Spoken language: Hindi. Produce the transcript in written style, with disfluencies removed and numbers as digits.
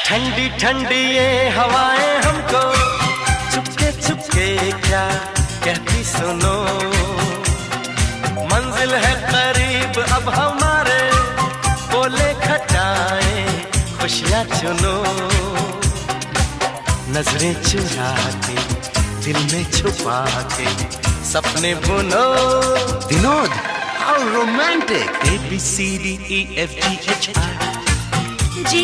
ठंडी ठंडी ये हवाएं हमको चुपके चुपके क्या कहती सुनो, मंजिल है करीब अब हमारे, बोले खटाएं खुशियाँ चुनो। नजरें चुरा के दिल में छुपा के सपने बुनो। Vinod, how romantic! ABCDEFGH ji